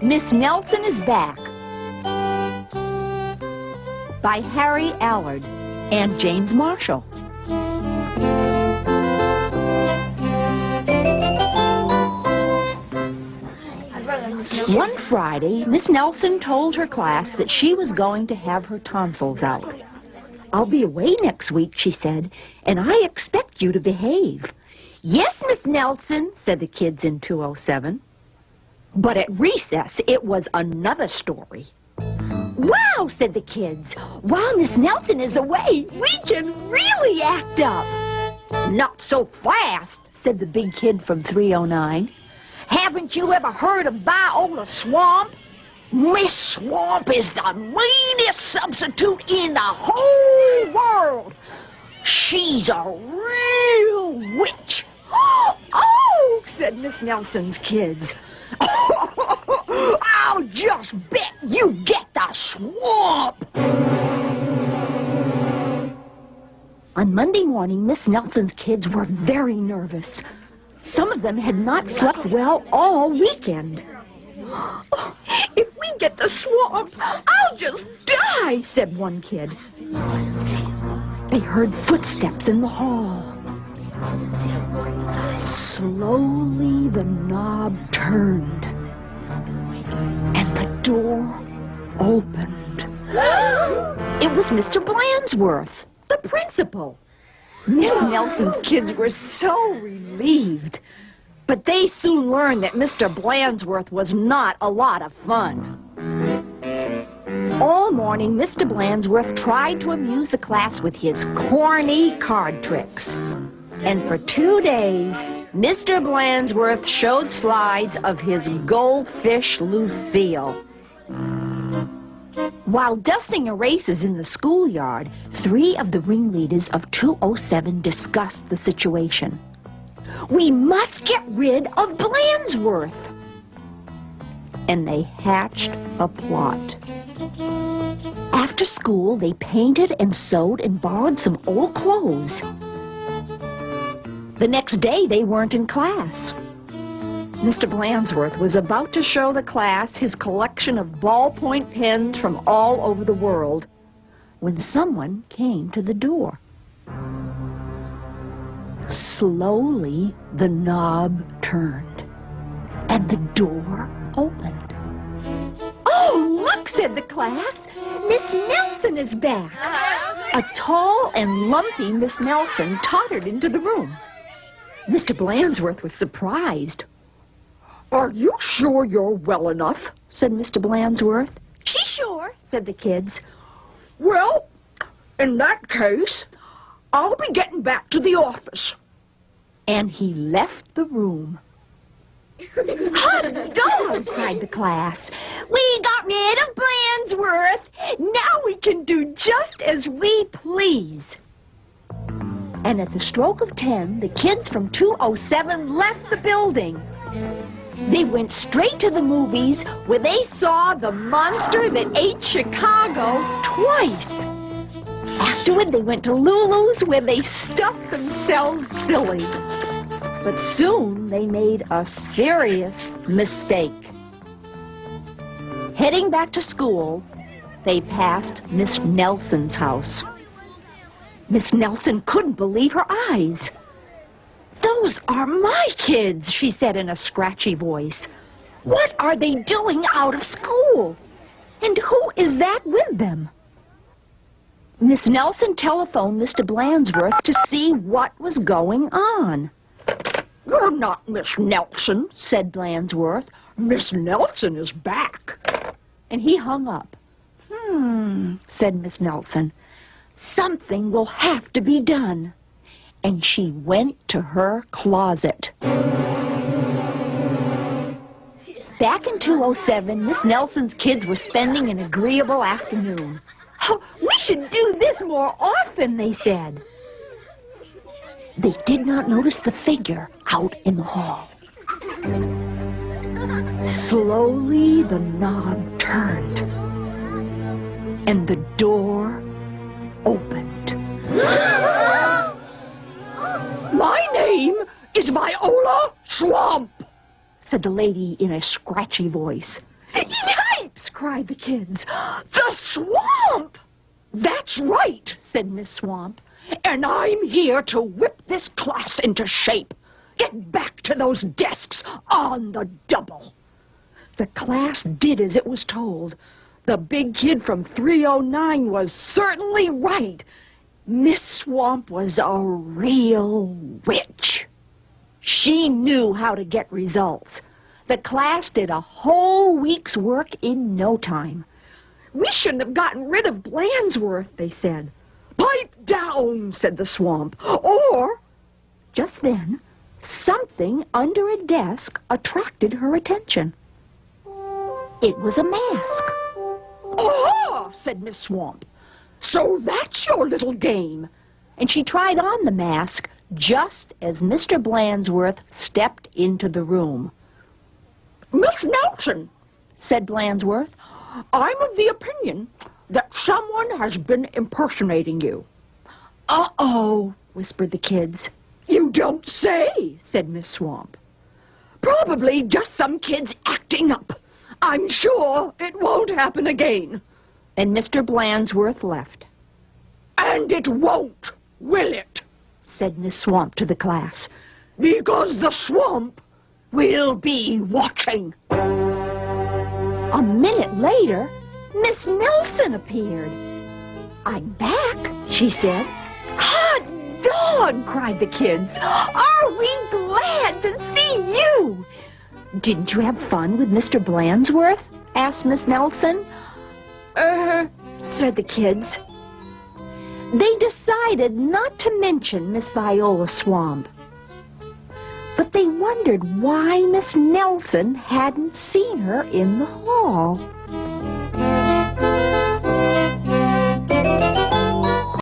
Miss Nelson is Back by Harry Allard and James Marshall. One Friday, Miss Nelson told her class that she was going to have her tonsils out. "I'll be away next week," she said, "and I expect you to behave." "Yes, Miss Nelson," said the kids in 207. But at recess, it was another story. "Wow," said the kids, "while Miss Nelson is away, we can really act up." "Not so fast," said the big kid from 309. "Haven't you ever heard of Viola Swamp? Miss Swamp is the meanest substitute in the whole world. She's a real witch." "Oh," said Miss Nelson's kids. "I'll just bet you get the swamp." On Monday morning, Miss Nelson's kids were very nervous. Some of them had not slept well all weekend. "If we get the swamp, I'll just die," said one kid. They heard footsteps in the hall. Slowly the knob turned, and the door opened. It was Mr. Blandsworth, the principal. Miss Nelson's kids were so relieved, but they soon learned that Mr. Blandsworth was not a lot of fun. All morning, Mr. Blandsworth tried to amuse the class with his corny card tricks. And for 2 days, Mr. Blandsworth showed slides of his goldfish Lucille. While dusting erases in the schoolyard, 3 of the ringleaders of 207 discussed the situation. "We must get rid of Blandsworth." And they hatched a plot. After school, they painted and sewed and borrowed some old clothes. The next day, they weren't in class. Mr. Blandsworth was about to show the class his collection of ballpoint pens from all over the world when someone came to the door. Slowly, the knob turned, and the door opened. "Oh, look," said the class. "Miss Nelson is back." A tall and lumpy Miss Nelson tottered into the room. Mr. Blandsworth was surprised. "Are you sure you're well enough?" said Mr. Blandsworth. "She's sure," said the kids. "Well, in that case, I'll be getting back to the office." And he left the room. "Hot dog!" cried the class. "We got rid of Blandsworth. Now we can do just as we please." And at the stroke of 10, the kids from 207 left the building. They went straight to the movies, where they saw The Monster That Ate Chicago twice. Afterward, they went to Lulu's, where they stuffed themselves silly. But soon they made a serious mistake. Heading back to school, they passed Miss Nelson's house. Miss Nelson couldn't believe her eyes. "Those are my kids," she said in a scratchy voice. "What are they doing out of school? And who is that with them?" Miss Nelson telephoned Mr. Blandsworth to see what was going on. "You're not Miss Nelson," said Blandsworth. "Miss Nelson is back." And he hung up. Said Miss Nelson. "Something will have to be done." And she went to her closet. Back in 207, Miss Nelson's kids were spending an agreeable afternoon. "Oh, we should do this more often," they said. They did not notice the figure out in the hall. Slowly, the knob turned, and the door opened. "My name is Viola Swamp," said the lady in a scratchy voice. Yipes! Cried the kids. The swamp! That's right, said Miss Swamp. And I'm here to whip this class into shape. Get back to those desks on the double. The class did as it was told. The big kid from 309 was certainly right. Miss Swamp was a real witch. She knew how to get results. The class did a whole week's work in no time. We shouldn't have gotten rid of Blandsworth, they said. Pipe down, said the Swamp. Or, just then, something under a desk attracted her attention. It was a mask. Aha, said Miss Swamp. So that's your little game. And she tried on the mask just as Mr. Blandsworth stepped into the room. Miss Nelson, said Blandsworth, I'm of the opinion that someone has been impersonating you. Uh-oh, whispered the kids. You don't say, said Miss Swamp. Probably just some kids acting up. I'm sure it won't happen again. And Mr. Blandsworth left. And it won't, will it? Said Miss Swamp to the class. Because the swamp will be watching. A minute later, Miss Nelson appeared. I'm back, she said. Hot dog, cried the kids. Are we glad to see you? Didn't you have fun with Mr. Blandsworth? Asked Miss Nelson. Said the kids. They decided not to mention Miss Viola Swamp. But they wondered why Miss Nelson hadn't seen her in the hall.